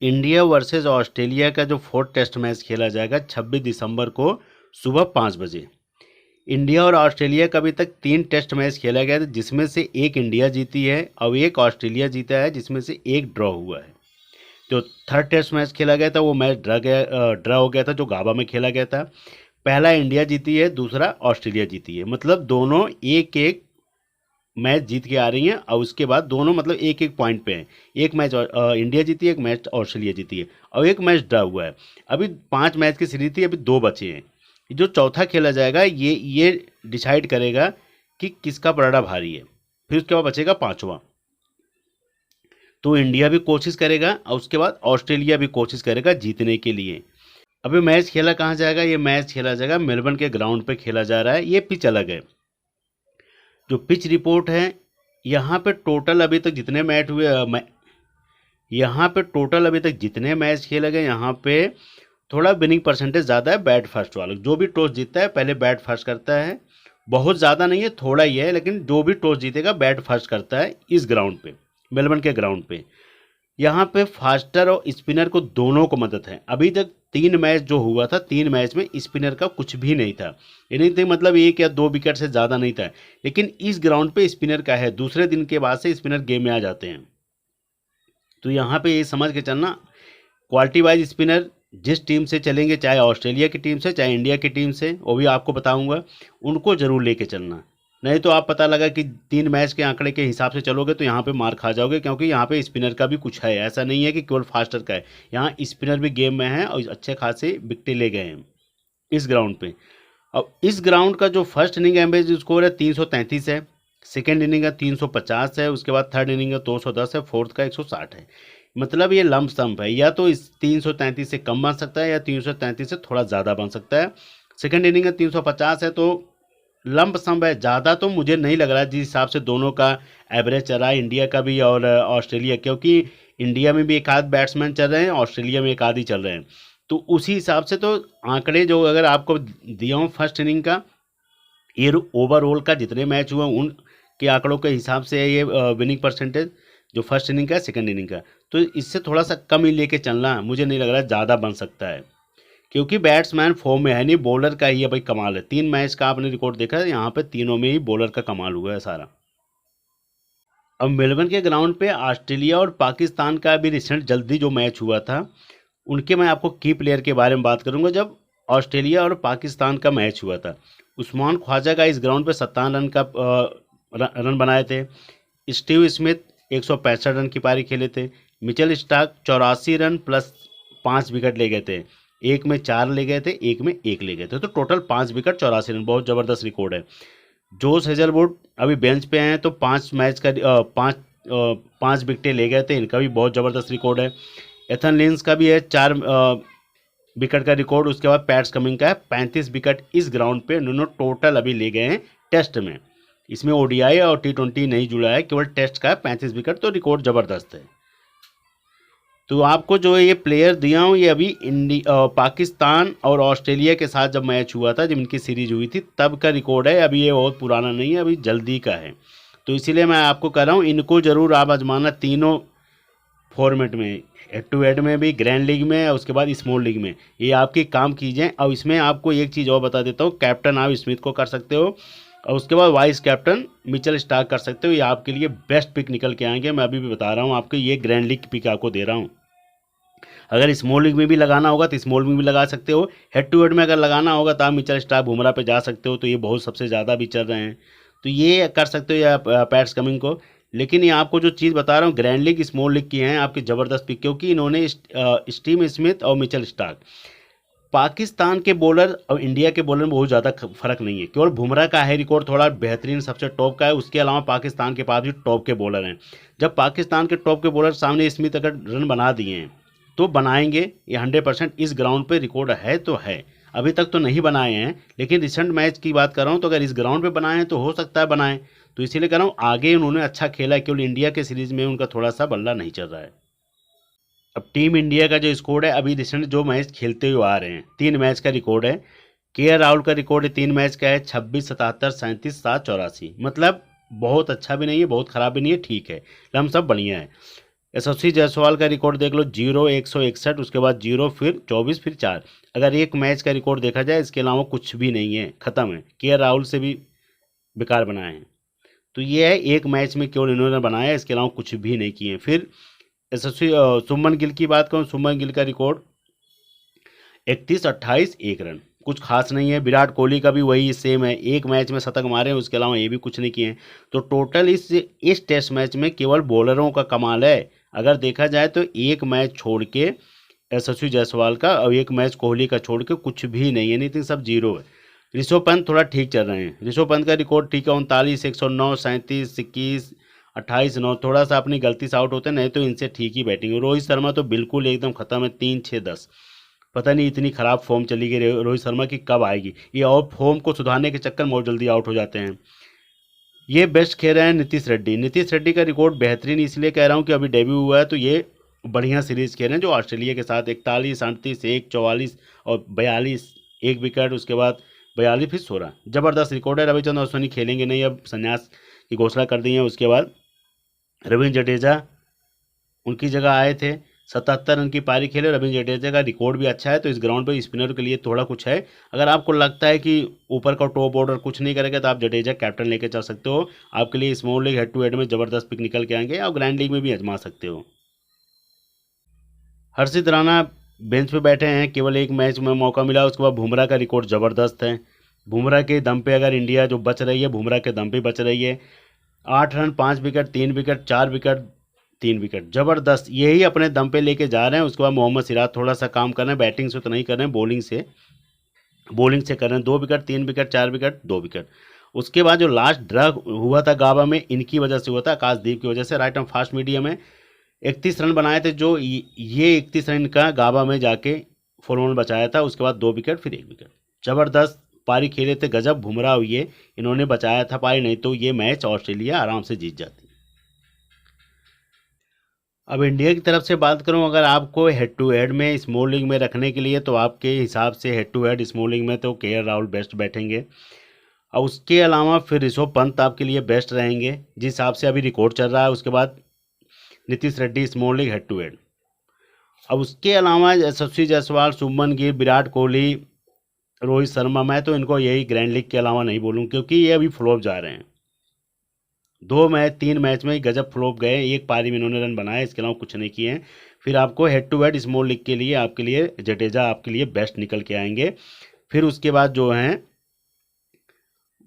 India versus Australia का जो fourth test match खेला जाएगा 26 दिसंबर को सुबह 5 बजे। इंडिया और ऑस्ट्रेलिया का अभी तक 3 टेस्ट मैच खेला गया था, जिसमें से एक इंडिया जीती है और एक ऑस्ट्रेलिया जीता है, जिसमें से एक ड्रॉ हुआ है। जो थर्ड टेस्ट मैच खेला गया था वो मैच ड्रॉ हो गया था, जो गाबा में खेला गया था। पहला इंडिया जीती है, दूसरा ऑस्ट्रेलिया जीती है, मतलब दोनों एक एक मैच जीत के आ रही हैं और उसके बाद दोनों मतलब एक एक पॉइंट पे हैं। एक मैच इंडिया जीती है, एक मैच ऑस्ट्रेलिया जीती है और एक मैच ड्रा हुआ है। अभी 5 मैच की सीरीज थी, अभी 2 बचे हैं। जो चौथा खेला जाएगा ये डिसाइड करेगा कि किसका पलड़ा भारी है। फिर उसके बाद बचेगा पांचवा। तो इंडिया भी कोशिश करेगा और उसके बाद ऑस्ट्रेलिया भी कोशिश करेगा जीतने के लिए। अभी मैच खेला कहाँ जाएगा? ये मैच खेला जाएगा मेलबर्न के ग्राउंड पे खेला जा रहा है। ये पिच अलग है। जो पिच रिपोर्ट है, यहाँ पे टोटल अभी तक जितने मैच हुए यहाँ पे टोटल अभी तक जितने मैच खेले गए, यहाँ पे थोड़ा विनिंग परसेंटेज ज़्यादा है बैट फर्स्ट वाला। जो भी टॉस जीतता है पहले बैट फर्स्ट करता है। बहुत ज़्यादा नहीं है, थोड़ा ही है, लेकिन जो भी टॉस जीतेगा बैट फर्स्ट करता है इस ग्राउंड पे, मेलबर्न के ग्राउंड पे। यहाँ पे फास्टर और स्पिनर को दोनों को मदद है। अभी तक 3 मैच जो हुआ था, 3 मैच में स्पिनर का कुछ भी नहीं था। ये नहीं थी मतलब 1 या 2 विकेट से ज़्यादा नहीं था, लेकिन इस ग्राउंड पे स्पिनर का है। दूसरे दिन के बाद से स्पिनर गेम में आ जाते हैं। तो यहाँ पे ये समझ के चलना, क्वालिटी वाइज स्पिनर जिस टीम से चलेंगे, चाहे ऑस्ट्रेलिया की टीम से चाहे इंडिया की टीम से, वो भी आपको बताऊंगा, उनको ज़रूर लेके चलना। नहीं तो आप पता लगा कि 3 मैच के आंकड़े के हिसाब से चलोगे तो यहाँ पे मार खा जाओगे, क्योंकि यहाँ पे स्पिनर का भी कुछ है। ऐसा नहीं है कि केवल फास्टर का है, यहाँ स्पिनर भी गेम में है और अच्छे खासे विकेटें ले गए हैं इस ग्राउंड पे। अब इस ग्राउंड का जो फर्स्ट इनिंग एवरेज स्कोर है 333 है, सेकेंड इनिंग का 350 है, उसके बाद थर्ड इनिंग का 210 है, फोर्थ का 160 है। मतलब ये लंप सम्प है, या तो इस 333 से कम बन सकता है या 333 से थोड़ा ज़्यादा बन सकता है। सेकेंड इनिंग का 350 है, तो लंप सम्प है। ज़्यादा तो मुझे नहीं लग रहा है, जिस हिसाब से दोनों का एवरेज चल रहा है, इंडिया का भी और ऑस्ट्रेलिया, क्योंकि इंडिया में भी एक आध बैट्समैन चल रहे हैं, ऑस्ट्रेलिया में एक आध ही चल रहे हैं। तो उसी हिसाब से तो आंकड़े जो अगर आपको दिया हूँ फर्स्ट इनिंग का, ये ओवरऑल का जितने मैच हुए उन के आंकड़ों के हिसाब से है ये विनिंग परसेंटेज, जो फर्स्ट इनिंग का सेकंड इनिंग का। तो इससे थोड़ा सा कम ही लेके चलना, मुझे नहीं लग रहा है ज़्यादा बन सकता है, क्योंकि बैट्समैन फॉर्म में है नहीं। बॉलर का ही है भाई कमाल है। 3 मैच का आपने रिकॉर्ड देखा है, यहाँ पे तीनों में ही बॉलर का कमाल हुआ है सारा। अब मेलबर्न के ग्राउंड पे ऑस्ट्रेलिया और पाकिस्तान का भी रिसेंट जल्दी जो मैच हुआ था, उनके मैं आपको की प्लेयर के बारे में बात करूंगा। जब ऑस्ट्रेलिया और पाकिस्तान का मैच हुआ था, उस्मान ख्वाजा का इस ग्राउंड पे 57 रन का रन बनाए थे। स्टीव स्मिथ 165 रन की पारी खेले थे। Mitchell Starc 84 run plus 5 wicket ले गए थे। एक में 4 ले गए थे, एक में 1 ले गए थे, तो टोटल 5 विकेट 84 रन, बहुत ज़बरदस्त रिकॉर्ड है। जोश हेजलवुड अभी बेंच पे हैं, तो 5 मैच का 5 विकेटें ले गए थे, इनका भी बहुत ज़बरदस्त रिकॉर्ड है। एथन लिंस का भी है 4 विकेट का रिकॉर्ड। उसके बाद पैट्स कमिंग का है 35 विकेट इस ग्राउंड पे उन्होंने टोटल अभी ले गए हैं टेस्ट में। इसमें ओडीआई और T20 नहीं जुड़ा है, केवल टेस्ट का है 35 विकेट, तो रिकॉर्ड ज़बरदस्त है। तो आपको जो ये प्लेयर दिया हूँ, ये अभी पाकिस्तान और ऑस्ट्रेलिया के साथ जब मैच हुआ था, जब इनकी सीरीज हुई थी, तब का रिकॉर्ड है। अभी ये बहुत पुराना नहीं है, अभी जल्दी का है। तो इसीलिए मैं आपको कह रहा हूँ, इनको ज़रूर आप आजमाना तीनों फॉर्मेट में, हेड टू हेड में भी, ग्रैंड लीग में और उसके बाद स्मॉल लीग में, ये आपकी काम कीजिए। और इसमें आपको एक चीज़ और बता देता हूँ, कैप्टन आप स्मिथ को कर सकते हो और उसके बाद वाइस कैप्टन मिचेल स्टार्क कर सकते हो। ये आपके लिए बेस्ट पिक निकल के आएंगे। मैं अभी भी बता रहा हूँ आपको, ये ग्रैंड लीग की पिक आपको दे रहा हूँ। अगर स्मॉल लीग में भी लगाना होगा तो स्मॉल में भी लगा सकते हो। हेड टू हेड में अगर लगाना होगा तो आप मिचेल स्टार्क बुमराह पे जा सकते हो, तो ये बहुत सबसे ज़्यादा भी चल रहे हैं, तो ये कर सकते हो, या पैट्स कमिंग को। लेकिन ये आपको जो चीज़ बता रहा हूँ, ग्रैंड लीग स्मॉल लीग की हैं आपकी ज़बरदस्त पिक, क्योंकि इन्होंने स्टीव स्मिथ और मिचेल स्टार्क, पाकिस्तान के बॉलर और इंडिया के बॉलर में बहुत ज़्यादा फर्क नहीं है। केवल बुमराह का है रिकॉर्ड थोड़ा बेहतरीन, सबसे टॉप का है। उसके अलावा पाकिस्तान के पास भी टॉप के बॉलर हैं। जब पाकिस्तान के टॉप के बॉलर सामने स्मिथ अगर रन बना दिए हैं तो बनाएंगे, ये 100% इस ग्राउंड पे रिकॉर्ड है तो है। अभी तक तो नहीं बनाए हैं, लेकिन रिसेंट मैच की बात कर रहा हूँ, तो अगर इस ग्राउंड पे बनाए हैं तो हो सकता है बनाएं। तो इसीलिए कह रहा हूँ, आगे उन्होंने अच्छा खेला है, केवल इंडिया के सीरीज में उनका थोड़ा सा बल्ला नहीं चल रहा है। अब टीम इंडिया का जो स्कोर है, अभी रिसेंट जो मैच खेलते हुए आ रहे हैं, 3 मैच का रिकॉर्ड है। KL राहुल का रिकॉर्ड है 3 मैच का है 26, 77, 37, 7, 84। मतलब बहुत अच्छा भी नहीं है, बहुत ख़राब भी नहीं है, ठीक है, लम सब बढ़िया है। यशस्वी जायसवाल का रिकॉर्ड देख लो, 0 161, उसके बाद 0 फिर 24 फिर 4। अगर एक मैच का रिकॉर्ड देखा जाए, इसके अलावा कुछ भी नहीं है, खत्म है। के राहुल से भी बेकार बनाए हैं। तो ये है, एक मैच में केवल इन्होंने बनाया, इसके अलावा कुछ भी नहीं किए। फिर यशस्वी सुमन गिल की बात करूँ, सुमन गिल का रिकॉर्ड 31 28 1 रन, कुछ खास नहीं है। विराट कोहली का भी वही सेम है, एक मैच में शतक मारे हैं, उसके अलावा ये भी कुछ नहीं किए हैं। तो टोटल इस टेस्ट मैच में केवल बॉलरों का कमाल है। अगर देखा जाए तो एक मैच छोड़ के यशस्वी जायसवाल का और एक मैच कोहली का छोड़ के कुछ भी नहीं है, नहीं तो सब जीरो है। ऋषभ पंत थोड़ा ठीक चल रहे हैं, ऋषभ पंत का रिकॉर्ड ठीक है, 39 109 37 21 28 9, थोड़ा सा अपनी गलती से आउट होते हैं, नहीं तो इनसे ठीक ही बैटिंग है। रोहित शर्मा तो बिल्कुल एकदम खत्म है, 3 6 10। पता नहीं इतनी खराब फॉर्म चली गई रोहित शर्मा की, कब आएगी ये, और फॉर्म को सुधारने के चक्कर में बहुत जल्दी आउट हो जाते हैं। ये बेस्ट खेल रहे हैं नीतीश रेड्डी। नीतीश रेड्डी का रिकॉर्ड बेहतरीन इसलिए कह रहा हूँ कि अभी डेब्यू हुआ है, तो ये बढ़िया सीरीज खेल रहे हैं जो ऑस्ट्रेलिया के साथ 41 38 1 44 और 42 एक विकेट, उसके बाद 42 फिर 16, जबरदस्त रिकॉर्ड है। रविचंद्र अश्विनी खेलेंगे नहीं, अब संन्यास की घोषणा कर दी है। उसके बाद रविंद्र जडेजा उनकी जगह आए थे, 77 रन की पारी खेले। रविंद्र जडेजा का रिकॉर्ड भी अच्छा है, तो इस ग्राउंड पर स्पिनर के लिए थोड़ा कुछ है। अगर आपको लगता है कि ऊपर का टॉप ऑर्डर कुछ नहीं करेगा, तो आप जडेजा कैप्टन लेके चल सकते हो। आपके लिए small league head to head में जबरदस्त पिक निकल के आएंगे, और ग्रैंड लीग में भी आजमा सकते हो। हर्षित राणा बेंच पे बैठे हैं, केवल एक मैच में मौका मिला। उसके बाद बुमराह का रिकॉर्ड ज़बरदस्त है। बुमराह के दम पे अगर इंडिया जो बच रही है, बुमराह के दम पे बच रही है। 8 run 5 wicket 3 wicket 4 wicket 3 wicket, ज़बरदस्त, यही अपने दम पे लेके जा रहे हैं। उसके बाद मोहम्मद सिराज थोड़ा सा काम कर रहे हैं, बैटिंग से तो नहीं कर रहे हैं, बॉलिंग से कर रहे हैं। 2 विकेट 3 विकेट 4 विकेट 2 विकेट। उसके बाद जो लास्ट ड्रा हुआ था गाबा में, इनकी वजह से हुआ था, आकाशदीप की वजह से। राइट आर्म फास्ट मीडियम में 31 रन बनाए थे, जो ये 31 रन का गाबा में जाके फॉलोन बचाया था। उसके बाद 2 विकेट फिर 1 विकेट, ज़बरदस्त पारी खेले थे, गजब बुमराह हुई है, इन्होंने बचाया था पारी, नहीं तो ये मैच ऑस्ट्रेलिया आराम से जीत जाती। अब इंडिया की तरफ से बात करूं, अगर आपको हेड टू हेड में स्मॉल लीग में रखने के लिए, तो आपके हिसाब से head to head small league में तो के राहुल बेस्ट बैठेंगे। और उसके अलावा फिर ऋषभ पंत आपके लिए बेस्ट रहेंगे, जिस हिसाब से अभी रिकॉर्ड चल रहा है। उसके बाद Nitish Reddy small league head to head. अब उसके अलावा यशस्वी जायसवाल, शुभमन गिल, विराट कोहली, रोहित शर्मा, मैं तो इनको यही ग्रैंड लीग के अलावा नहीं बोलूँ, क्योंकि ये अभी फ्लॉप जा रहे हैं। 3 मैच में ही गजब फ्लॉप गए, एक पारी में इन्होंने रन बनाए, इसके अलावा कुछ नहीं किए हैं। फिर आपको head to head small league के लिए आपके लिए जडेजा आपके लिए बेस्ट निकल के आएंगे। फिर उसके बाद जो हैं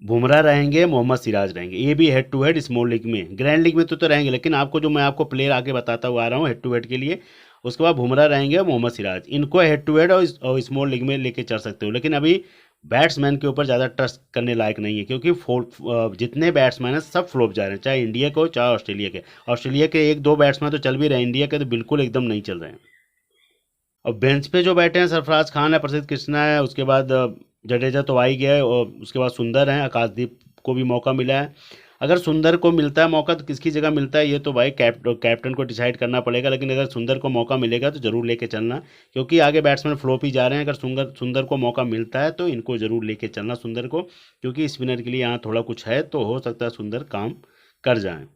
बुमराह रहेंगे, मोहम्मद सिराज रहेंगे, ये भी head to head small league में। ग्रैंड लीग में तो रहेंगे, लेकिन आपको जो मैं आपको प्लेयर आगे बताता हुआ आ रहा हूँ हेड टू हेड के लिए, उसके बाद बुमराह रहेंगे और मोहम्मद सिराज, इनको हेड टू हेड और स्मॉल लीग में लेके चल सकते हो। लेकिन अभी बैट्समैन के ऊपर ज़्यादा ट्रस्ट करने लायक नहीं है, क्योंकि जितने बैट्समैन हैं सब फ्लॉप जा रहे हैं, चाहे इंडिया के हो चाहे ऑस्ट्रेलिया के। ऑस्ट्रेलिया के 1 2 बैट्समैन तो चल भी रहे हैं, इंडिया के तो बिल्कुल एकदम नहीं चल रहे हैं। और बेंच पे जो बैठे हैं, सरफराज खान है, प्रसिद्ध कृष्णा है, उसके बाद जडेजा तो आ ही गया है, और उसके बाद सुंदर हैं, आकाशदीप को भी मौका मिला है। अगर सुंदर को मिलता है मौका, तो किसकी जगह मिलता है ये तो भाई कैप्टन को डिसाइड करना पड़ेगा। लेकिन अगर सुंदर को मौका मिलेगा तो ज़रूर लेके चलना, क्योंकि आगे बैट्समैन फ्लॉप ही जा रहे हैं। अगर सुंदर को मौका मिलता है तो इनको ज़रूर लेके चलना सुंदर को, क्योंकि स्पिनर के लिए यहाँ थोड़ा कुछ है, तो हो सकता है सुंदर काम कर जाएँ।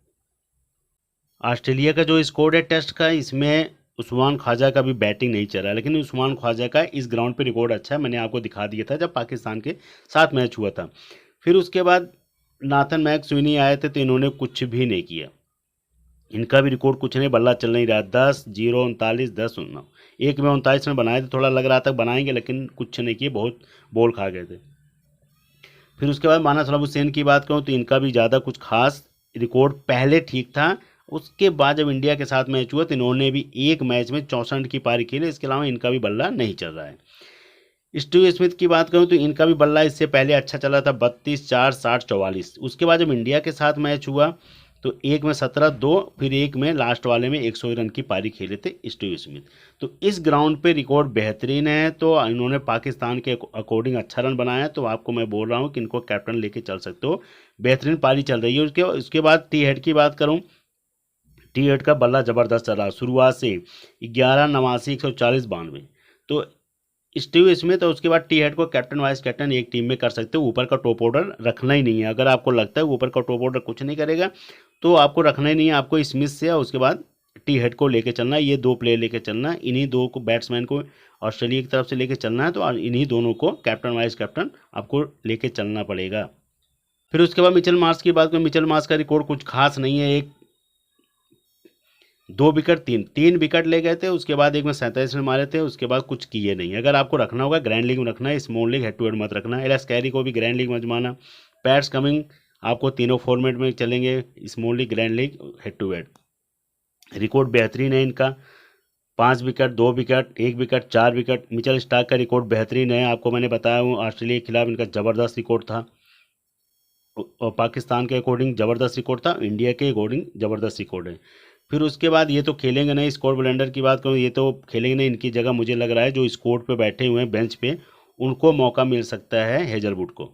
ऑस्ट्रेलिया का जो स्कोर है टेस्ट का, इसमें उस्मान ख्वाजा का भी बैटिंग नहीं चल रहा है, लेकिन उस्मान ख्वाजा का इस ग्राउंड पे रिकॉर्ड अच्छा है, मैंने आपको दिखा दिया था जब पाकिस्तान के साथ मैच हुआ था। फिर उसके बाद नाथन मैकस्विनी आए थे, तो इन्होंने कुछ भी नहीं किया, इनका भी रिकॉर्ड कुछ नहीं, बल्ला चल नहीं रहा। 10 0 39 10 19, एक में 39 रन बनाए थे, थोड़ा लग रहा था बनाएंगे, लेकिन कुछ नहीं किए, बहुत बॉल खा गए थे। फिर उसके बाद मानस हुसैन की बात करूँ, तो इनका भी ज़्यादा कुछ खास रिकॉर्ड पहले ठीक था, उसके बाद जब इंडिया के साथ मैच हुआ तो इन्होंने भी एक मैच में 64 रन की पारी खेली, इसके अलावा इनका भी बल्ला नहीं चल रहा है। स्टीव स्मिथ की बात करूं तो इनका भी बल्ला इससे पहले अच्छा चला था, 32 4 60 44। उसके बाद जब इंडिया के साथ मैच हुआ तो एक में 17 2, फिर एक में लास्ट वाले में 100 रन की पारी खेले थे स्टीव स्मिथ। तो इस ग्राउंड पे रिकॉर्ड बेहतरीन है, तो इन्होंने पाकिस्तान के अकॉर्डिंग अच्छा रन बनाया, तो आपको मैं बोल रहा हूँ कि इनको कैप्टन लेके चल सकते हो, बेहतरीन पारी चल रही है। उसके बाद टी हेड की बात करूँ, टी एट का बल्ला ज़बरदस्त चला शुरुआत से, 11 89 140 92। तो स्टीव स्मिथ और उसके बाद टी हेड को कैप्टन वाइस कैप्टन एक टीम में कर सकते हो, ऊपर का टॉप ऑर्डर रखना ही नहीं है। अगर आपको लगता है ऊपर का टॉप ऑर्डर कुछ नहीं करेगा, तो आपको रखना ही नहीं है, आपको स्मिथ से और उसके बाद टी हेड को लेके चलना है, ये 2 प्लेयर लेके चलना है, इन्हीं 2 को बैट्समैन को ऑस्ट्रेलिया की तरफ से लेके चलना है, तो इन्हीं दोनों को कैप्टन वाइस कैप्टन आपको लेके चलना पड़ेगा। फिर उसके बाद मिचेल मार्श की बात करें, मिचेल मार्श का रिकॉर्ड कुछ खास नहीं है, 2 विकेट 3 विकेट ले गए थे, उसके बाद एक में 47 रन मारे थे, उसके बाद कुछ किए नहीं। अगर आपको रखना होगा ग्रैंड लीग में रखना है, small league head to head मत रखना है। एलेक्स कैरी को भी ग्रैंड लीग में आजमाना। पैट्स कमिंग आपको तीनों फॉर्मेट में चलेंगे, small league, grand league, head to head. Record बेहतरीन है इनका, 5 wicket, 2 wicket, 1 wicket, 4 wicket. Mitchell Starc का रिकॉर्ड बेहतरीन है, आपको मैंने बताया हूँ ऑस्ट्रेलिया के खिलाफ इनका ज़बरदस्त रिकॉर्ड था, और पाकिस्तान के अकॉर्डिंग ज़बरदस्त रिकॉर्ड था, इंडिया के अकॉर्डिंग ज़बरदस्त रिकॉर्ड है। फिर उसके बाद ये तो खेलेंगे नहीं, स्कॉट ब्लेंडर की बात करूँ, ये तो खेलेंगे नहीं, इनकी जगह मुझे लग रहा है जो स्कॉट पे बैठे हुए हैं बेंच पे, उनको मौका मिल सकता है हेजलवुड को।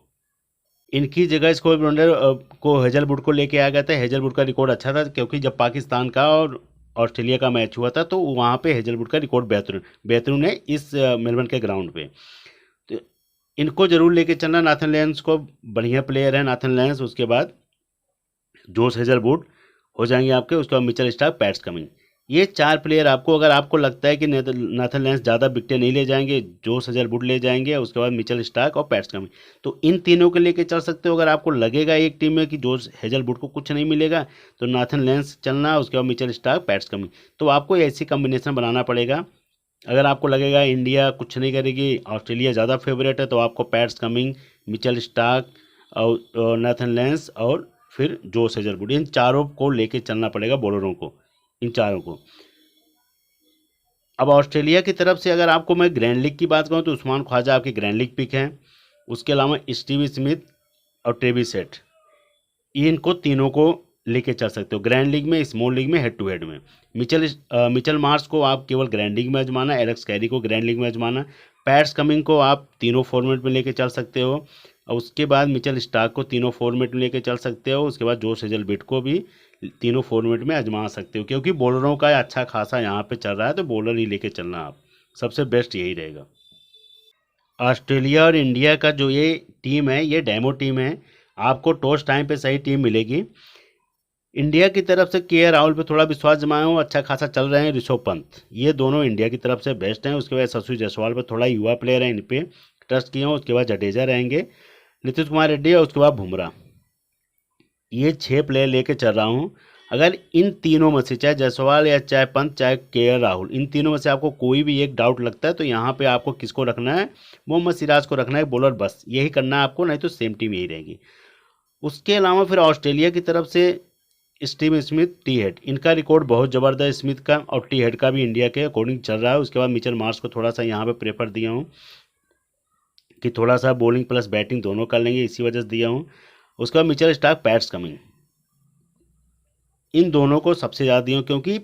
इनकी जगह स्कॉट ब्लेंडर को हेजलवुड को लेके आ गया था। हेजलवुड का रिकॉर्ड अच्छा था, क्योंकि जब पाकिस्तान का और ऑस्ट्रेलिया का मैच हुआ था तो वहाँ पे हेजलवुड का रिकॉर्ड बेहतरीन है इस मेलबर्न के ग्राउंड पे। तो इनको जरूर लेके चलना, नाथन लेंस को, बढ़िया प्लेयर है नाथन लेंस। उसके बाद जोश हेजलवुड हो जाएंगे आपके, उसके बाद मिचेल स्टार्क, पैट्स कमिंस। ये 4 प्लेयर आपको, अगर आपको लगता है कि नाथन लेंस ज़्यादा विकेटें नहीं ले जाएंगे, जोश हेजलवुड ले जाएंगे, उसके बाद मिचेल स्टार्क और पैट्स कमिंस, तो इन तीनों को लेके चल सकते हो। अगर आपको लगेगा एक टीम में कि जोश हेजलवुड को कुछ नहीं मिलेगा, तो नाथन लेंस चलना, उसके बाद मिचेल स्टार्क, पैट्स कमिंस। तो आपको ऐसी कम्बिनेशन बनाना पड़ेगा। अगर आपको लगेगा इंडिया कुछ नहीं करेगी, ऑस्ट्रेलिया ज़्यादा फेवरेट है, तो आपको पैट्स कमिंग, मिचेल स्टार्क और नाथन लेंस और फिर जोश हेजलवुड, इन चारों को लेके चलना पड़ेगा बॉलरों को, इन चारों को। अब ऑस्ट्रेलिया की तरफ से अगर आपको मैं ग्रैंड लीग की बात करूं, तो उस्मान ख्वाजा आपकी ग्रैंड लीग पिक है। उसके अलावा स्टीव स्मिथ और ट्रेविस हेड, इनको तीनों को लेके चल सकते हो ग्रैंड लीग में, स्मॉल लीग में, हेड टू हेड में। मिचेल मार्श को आप केवल ग्रैंड लीग में आजमाना, एलेक्स कैरी को ग्रैंड लीग में आजमाना, पैट्स कमिंग को आप तीनों फॉर्मेट में लेके चल सकते हो, और उसके बाद मिचेल स्टार्क को तीनों फॉर्मेट में लेके चल सकते हो। उसके बाद जोश हेजलवुड को भी तीनों फॉर्मेट में आजमा सकते हो, क्योंकि बॉलरों का अच्छा खासा यहाँ पे चल रहा है, तो बॉलर ही लेके चलना आप, सबसे बेस्ट यही रहेगा। ऑस्ट्रेलिया और इंडिया का जो ये टीम है, ये डेमो टीम है, आपको टॉस टाइम पे सही टीम मिलेगी। इंडिया की तरफ से के राहुल पे थोड़ा विश्वास जमाए हो, अच्छा खासा चल रहे हैं। ऋषभ पंत, ये दोनों इंडिया की तरफ से बेस्ट हैं। उसके बाद यशस्वी जायसवाल पे थोड़ा युवा प्लेयर है, इन पे ट्रस्ट किया हूँ। उसके बाद जडेजा रहेंगे, नीतीश कुमार रेड्डी, और उसके बाद बुमराह। ये 6 प्लेयर लेके चल रहा हूँ। अगर इन तीनों में से, चाहे जायसवाल या चाहे पंत चाहे के राहुल, इन तीनों में से आपको कोई भी एक डाउट लगता है, तो यहाँ पे आपको किसको रखना है, मोहम्मद सिराज को रखना है बॉलर, बस यही करना है आपको, नहीं तो सेम टीम यही रहेगी। उसके अलावा फिर ऑस्ट्रेलिया की तरफ से स्टीव स्मिथ, टी हेड, इनका रिकॉर्ड बहुत ज़बरदस्त स्मिथ का, और टी हेड का भी इंडिया के अकॉर्डिंग चल रहा है। उसके बाद मिचेल मार्श को थोड़ा सा यहाँ पे प्रेफर दिया हूँ कि थोड़ा सा बॉलिंग प्लस बैटिंग दोनों कर लेंगे, इसी वजह से दिया हूँ। उसके बाद मिचेल स्टार्क, पैट्स कमिंग, इन दोनों को सबसे ज़्यादा दिया हूँ, क्योंकि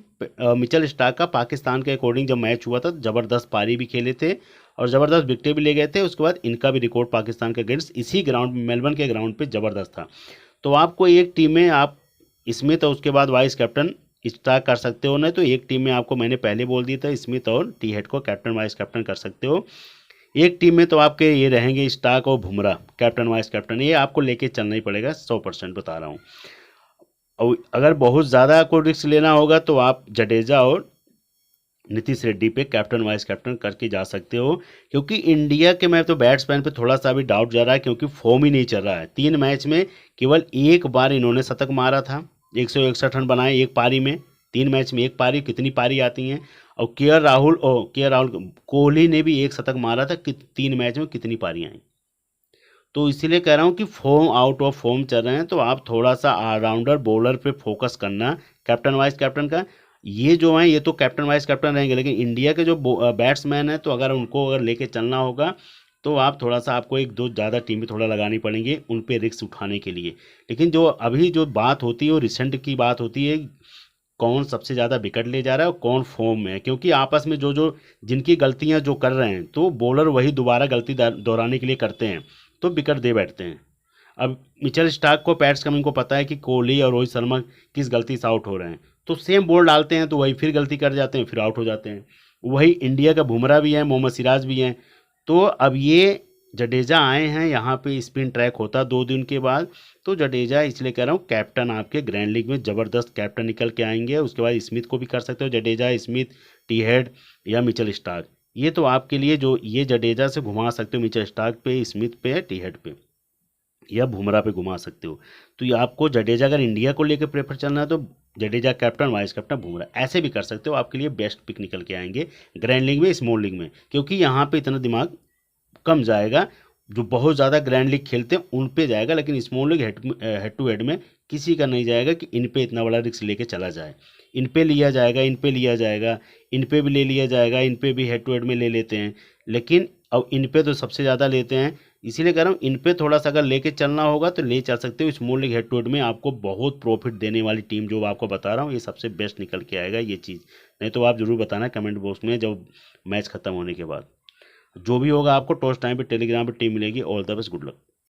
मिचेल स्टार्क का पाकिस्तान के अकॉर्डिंग जब मैच हुआ था, ज़बरदस्त पारी भी खेले थे और ज़बरदस्त विकेटें भी ले गए थे। उसके बाद इनका भी रिकॉर्ड पाकिस्तान के अगेंस्ट इसी ग्राउंड, मेलबर्न के ग्राउंड पे ज़बरदस्त था। तो आपको एक टीम में आप स्मिथ और उसके बाद वाइस कैप्टन स्टार्क कर सकते हो, नहीं तो एक टीम में आपको मैंने पहले बोल दिया था, स्मिथ और टी हेड को कैप्टन वाइस कैप्टन कर सकते हो। एक टीम में तो आपके ये रहेंगे स्टार्क और बुमराह, कैप्टन वाइस कैप्टन, ये आपको लेके चलना ही पड़ेगा, 100% बता रहा हूँ। और अगर बहुत ज़्यादा आपको रिस्क लेना होगा, तो आप जडेजा और नीतीश रेड्डी पे कैप्टन वाइस कैप्टन करके जा सकते हो। क्योंकि इंडिया के मैं तो बैट्समैन पे थोड़ा सा भी डाउट जा रहा है, क्योंकि फॉर्म ही नहीं चल रहा है। 3 मैच में केवल एक बार इन्होंने शतक मारा था, 161 रन बनाए एक पारी में। 3 मैच में एक पारी, कितनी पारी आती हैं। और के राहुल कोहली ने भी एक शतक मारा था कि 3 मैच में कितनी पारी आई। तो इसीलिए कह रहा हूँ कि फॉर्म, आउट ऑफ फॉर्म चल रहे हैं, तो आप थोड़ा सा ऑलराउंडर बॉलर पे फोकस करना, कैप्टन वाइस कैप्टन का। ये जो हैं, ये तो कैप्टन वाइस कैप्टन रहेंगे, लेकिन इंडिया के जो बैट्समैन हैं, तो अगर उनको अगर लेके चलना होगा, तो आप थोड़ा सा, आपको 1-2 ज़्यादा टीमें थोड़ा लगानी पड़ेंगी उन पे रिस्क उठाने के लिए। लेकिन जो अभी जो बात होती है वो रिसेंट की बात होती है, कौन सबसे ज़्यादा विकेट ले जा रहा है और कौन फॉर्म में है। क्योंकि आपस में जो जो जिनकी गलतियां जो कर रहे हैं, तो बॉलर वही दोबारा गलती दोहराने के लिए करते हैं, तो विकेट दे बैठते हैं। अब मिचेल स्टार्क को, पैट्स कमिंग को पता है कि कोहली और रोहित शर्मा किस गलती से आउट हो रहे हैं, तो सेम बॉल डालते हैं, तो वही फिर गलती कर जाते हैं, फिर आउट हो जाते हैं। वही इंडिया का बुमराह भी है, मोहम्मद सिराज भी हैं। तो अब ये जडेजा आए हैं यहाँ पे, स्पिन ट्रैक होता 2 दिन के बाद, तो जडेजा इसलिए कह रहा हूँ कैप्टन आपके ग्रैंड लीग में ज़बरदस्त कैप्टन निकल के आएंगे। उसके बाद स्मिथ को भी कर सकते हो, जडेजा, स्मिथ, टी हेड या मिचेल स्टार्क। ये तो आपके लिए जो ये जडेजा से घुमा सकते हो, मिचेल स्टार्क पे, स्मिथ पे, टी हेड पे या बुमराह पे घुमा सकते हो। तो ये आपको जडेजा अगर इंडिया को लेकर प्रेफर चलना है तो Jadeja captain, vice captain Bumrah, ऐसे भी कर सकते हो। आपके लिए बेस्ट पिक निकल के आएंगे ग्रैंड लीग में, स्मॉल लीग में, क्योंकि यहाँ पे इतना दिमाग कम जाएगा। जो बहुत ज़्यादा ग्रैंड लीग खेलते हैं उन पे जाएगा, लेकिन small league head to head में किसी का नहीं जाएगा कि इन पे इतना बड़ा रिस्क लेके चला जाए। इन पे लिया जाएगा, इन पे लिया जाएगा, इन पे भी ले लिया जाएगा, इन पे भी हेड टू हेड में ले लेते हैं, लेकिन अब इन पे तो सबसे ज़्यादा लेते हैं। इसीलिए कह रहा हूँ इन पे थोड़ा सा अगर लेके चलना होगा तो ले चल सकते हो। Small league head to head में आपको बहुत प्रॉफिट देने वाली टीम जो आपको बता रहा हूँ, ये सबसे बेस्ट निकल के आएगा ये चीज़। नहीं तो आप ज़रूर बताना कमेंट बॉक्स में जब मैच खत्म होने के बाद। जो भी होगा आपको टॉस टाइम पे टेलीग्राम पे टीम मिलेगी। All the best, good luck.